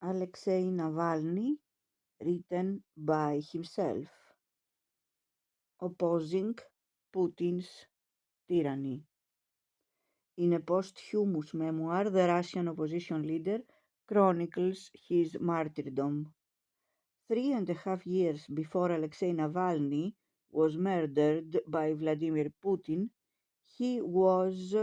Alexei Navalny, written by himself, opposing Putin's tyranny. In a posthumous memoir, the Russian opposition leader chronicles his martyrdom. 3.5 years before Alexei Navalny was murdered by Vladimir Putin, he was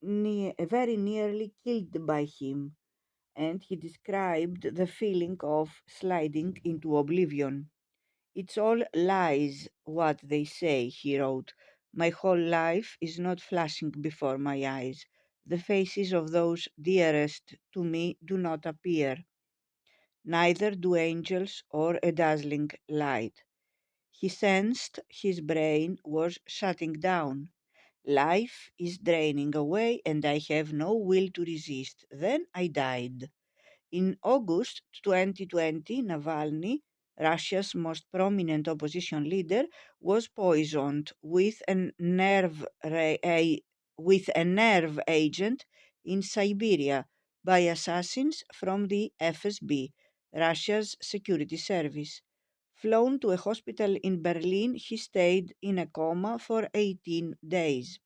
very nearly killed by him, and he described the feeling of sliding into oblivion. "It's all lies, what they say," he wrote. "My whole life is not flashing before my eyes. The faces of those dearest to me do not appear. Neither do angels or a dazzling light." He sensed his brain was shutting down. "Life is draining away and I have no will to resist. Then I died." In August 2020, Navalny, Russia's most prominent opposition leader, was poisoned with with a nerve agent in Siberia by assassins from the FSB, Russia's security service. Flown to a hospital in Berlin, he stayed in a coma for 18 days.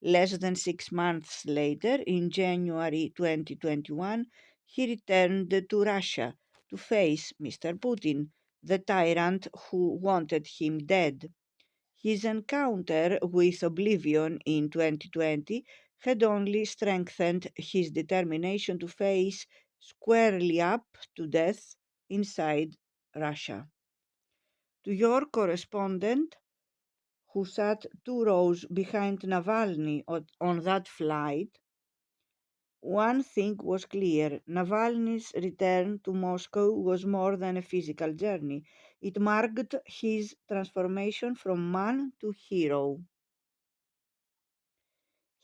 Less than 6 months later, in January 2021, he returned to Russia to face Mr. Putin, the tyrant who wanted him dead. His encounter with oblivion in 2020 had only strengthened his determination to face squarely up to death inside Russia. To your correspondent, who sat 2 rows behind Navalny on that flight, one thing was clear: Navalny's return to Moscow was more than a physical journey. It marked his transformation from man to hero.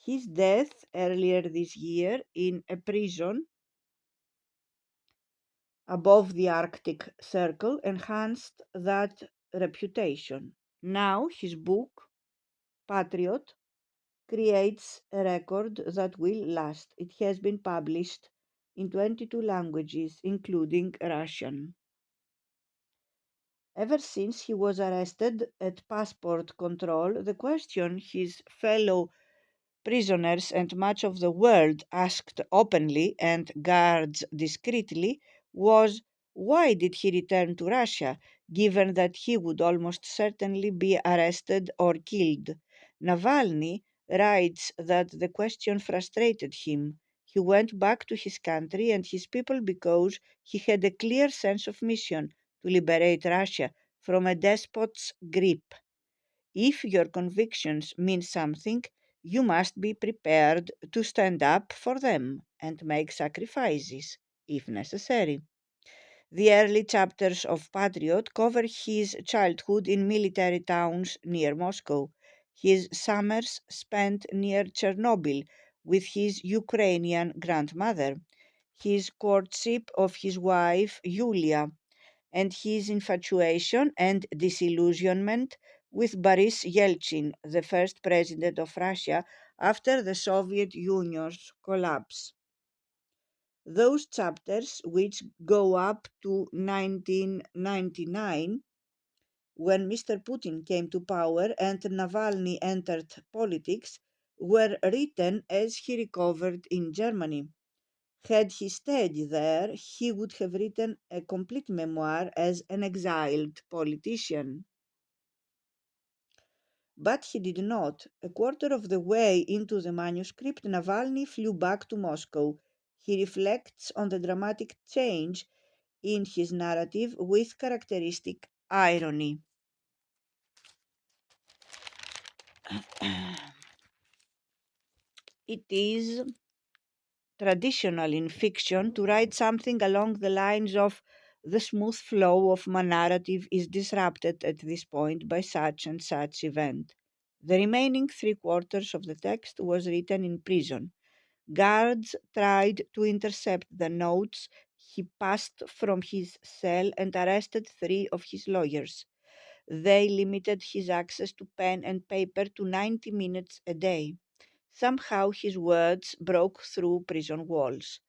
His death earlier this year in a prison above the Arctic Circle enhanced that reputation. Now his book, Patriot, creates a record that will last. It has been published in 22 languages, including Russian. Ever since he was arrested at passport control, the question his fellow prisoners and much of the world asked openly and guards discreetly was, why did he return to Russia, given that he would almost certainly be arrested or killed? Navalny writes that the question frustrated him. He went back to his country and his people because he had a clear sense of mission to liberate Russia from a despot's grip. If your convictions mean something, you must be prepared to stand up for them and make sacrifices, if necessary. The early chapters of Patriot cover his childhood in military towns near Moscow, his summers spent near Chernobyl with his Ukrainian grandmother, his courtship of his wife Yulia, and his infatuation and disillusionment with Boris Yeltsin, the first president of Russia after the Soviet Union's collapse. Those chapters, which go up to 1999, when Mr. Putin came to power and Navalny entered politics, were written as he recovered in Germany. Had he stayed there, he would have written a complete memoir as an exiled politician. But he did not. A quarter of the way into the manuscript, Navalny flew back to Moscow. He reflects on the dramatic change in his narrative with characteristic irony. It is traditional in fiction to write something along the lines of "the smooth flow of my narrative is disrupted at this point by such and such event." The remaining three-quarters of the text was written in prison. Guards tried to intercept the notes he passed from his cell and arrested 3 of his lawyers. They limited his access to pen and paper to 90 minutes a day. Somehow his words broke through prison walls.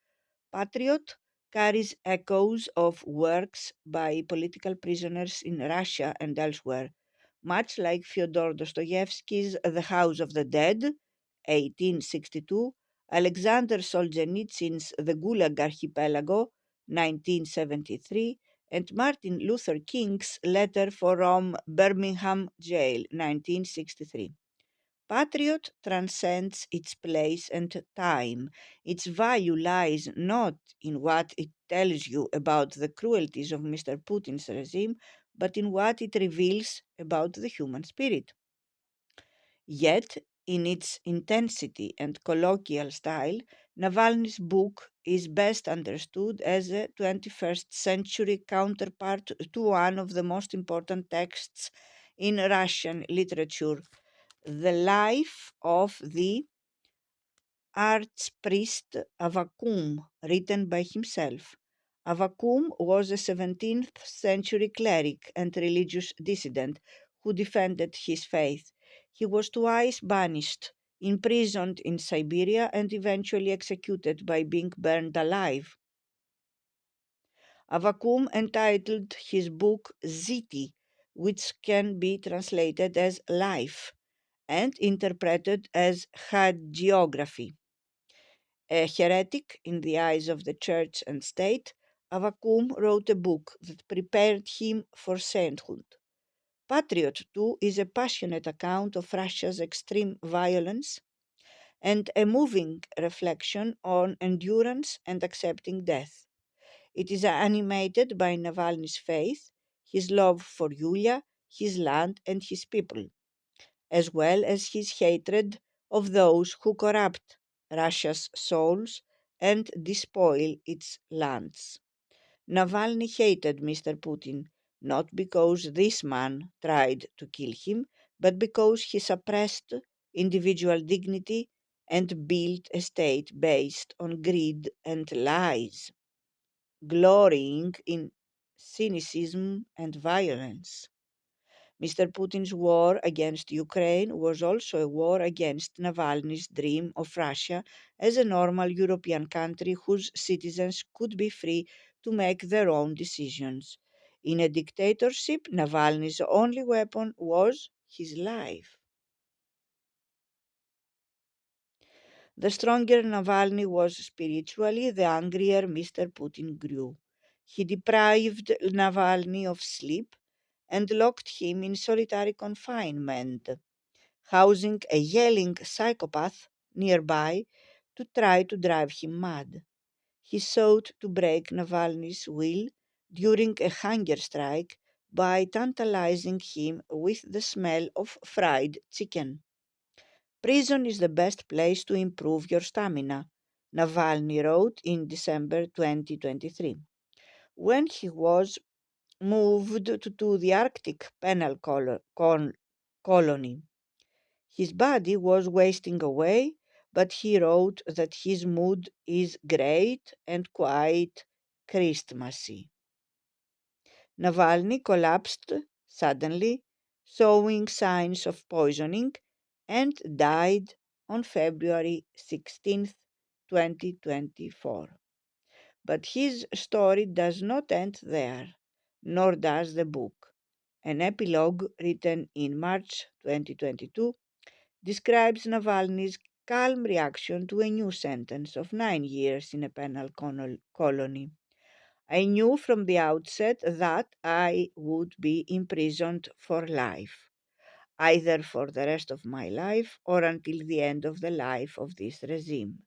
Patriot carries echoes of works by political prisoners in Russia and elsewhere, much like Fyodor Dostoevsky's The House of the Dead, 1862, Alexander Solzhenitsyn's The Gulag Archipelago, 1973, and Martin Luther King's Letter from Birmingham Jail, 1963. Patriot transcends its place and time. Its value lies not in what it tells you about the cruelties of Mr. Putin's regime, but in what it reveals about the human spirit. Yet, in its intensity and colloquial style, Navalny's book is best understood as a 21st century counterpart to one of the most important texts in Russian literature, the life of the archpriest Avakum, written by himself. Avakum was a 17th century cleric and religious dissident who defended his faith. He was twice banished, imprisoned in Siberia, and eventually executed by being burned alive. Avakum entitled his book Ziti, which can be translated as life and interpreted as hagiography. A heretic in the eyes of the church and state, Avakum wrote a book that prepared him for sainthood. Patriot, too, is a passionate account of Russia's extreme violence and a moving reflection on endurance and accepting death. It is animated by Navalny's faith, his love for Yulia, his land, and his people, as well as his hatred of those who corrupt Russia's souls and despoil its lands. Navalny hated Mr. Putin not because this man tried to kill him, but because he suppressed individual dignity and built a state based on greed and lies, glorying in cynicism and violence. Mr. Putin's war against Ukraine was also a war against Navalny's dream of Russia as a normal European country whose citizens could be free to make their own decisions. In a dictatorship, Navalny's only weapon was his life. The stronger Navalny was spiritually, the angrier Mr. Putin grew. He deprived Navalny of sleep and locked him in solitary confinement, housing a yelling psychopath nearby to try to drive him mad. He sought to break Navalny's will during a hunger strike by tantalizing him with the smell of fried chicken. Prison is the best place to improve your stamina, Navalny wrote in December 2023. When he was moved to the Arctic penal colony, his body was wasting away, but he wrote that his mood is great and quite Christmassy. Navalny collapsed suddenly, showing signs of poisoning, and died on February 16th, 2024. But his story does not end there, nor does the book. An epilogue written in March 2022 describes Navalny's calm reaction to a new sentence of 9 years in a penal colony. I knew from the outset that I would be imprisoned for life, either for the rest of my life or until the end of the life of this regime.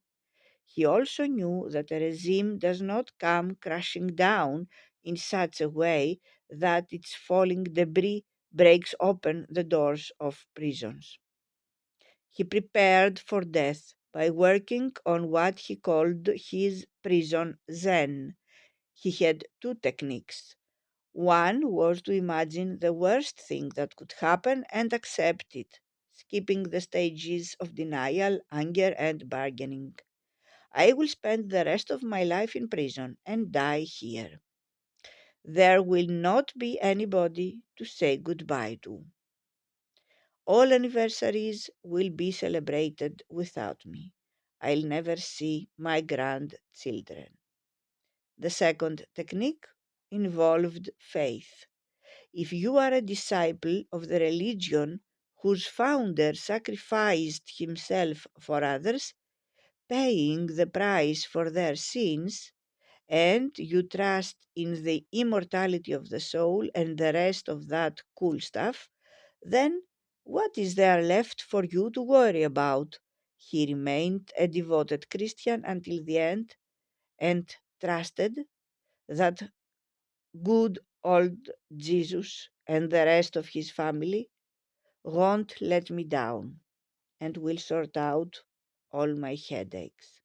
He also knew that a regime does not come crashing down in such a way that its falling debris breaks open the doors of prisons. He prepared for death by working on what he called his prison Zen. He had two techniques. One was to imagine the worst thing that could happen and accept it, skipping the stages of denial, anger, and bargaining. I will spend the rest of my life in prison and die here. There will not be anybody to say goodbye to. All anniversaries will be celebrated without me. I'll never see my grandchildren. The second technique involved faith. If you are a disciple of the religion whose founder sacrificed himself for others, paying the price for their sins, and you trust in the immortality of the soul and the rest of that cool stuff, then what is there left for you to worry about? He remained a devoted Christian until the end and trusted that good old Jesus and the rest of his family won't let me down and will sort out all my headaches.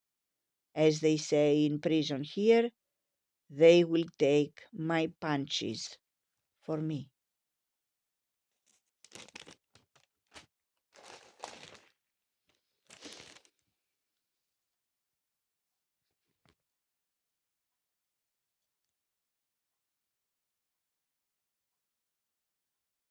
As they say in prison here, they will take my punches for me.